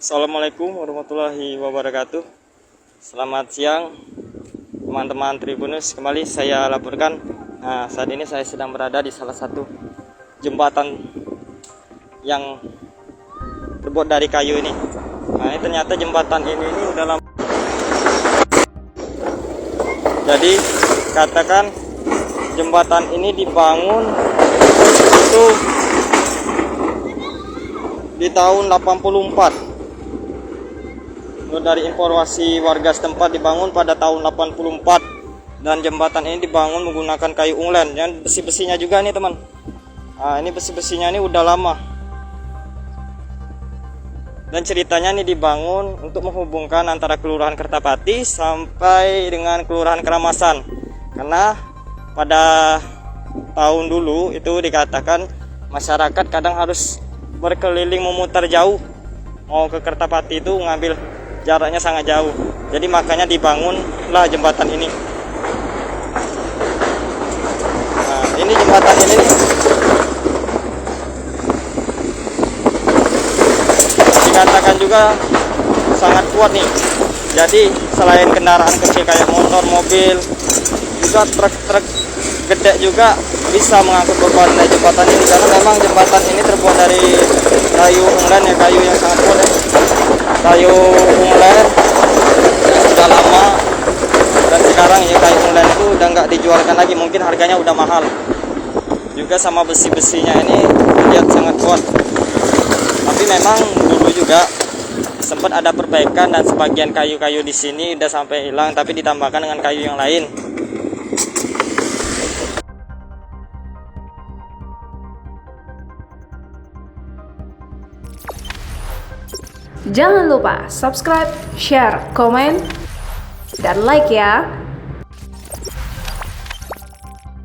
Assalamualaikum warahmatullahi wabarakatuh. Selamat siang teman-teman Tribunus. Kembali saya laporkan. Nah, saat ini saya sedang berada di salah satu jembatan yang terbuat dari kayu ini. Nah, ini ternyata jembatan ini udah lama. Jadi katakan jembatan ini dibangun itu di tahun 84. Dari informasi warga setempat dibangun pada tahun 84 dan jembatan ini dibangun menggunakan kayu unglen. Dan besi-besinya juga nih teman. Nah, ini besi-besinya ini udah lama. Dan ceritanya ini dibangun untuk menghubungkan antara Kelurahan Kertapati sampai dengan Kelurahan Keramasan. Karena pada tahun dulu itu dikatakan masyarakat kadang harus berkeliling memutar jauh mau ke Kertapati, itu ngambil jaraknya sangat jauh. Jadi makanya dibangunlah jembatan ini. Nah, ini jembatan ini nih. Dikatakan juga sangat kuat nih. Jadi selain kendaraan kecil kayak motor, mobil, juga truk-truk gede juga bisa mengangkut beban dari jembatan ini, karena memang jembatan ini terbuat dari kayu unglen ya, kayu yang sangat kuat ya. Kayu unglen yang sudah lama, dan sekarang ya kayu unglen itu udah nggak dijualkan lagi, mungkin harganya udah mahal. Juga sama besi-besinya ini lihat sangat kuat. Tapi memang dulu juga sempat ada perbaikan dan sebagian kayu-kayu di sini udah sampai hilang, tapi ditambahkan dengan kayu yang lain. Jangan lupa subscribe, share, komen, dan like ya.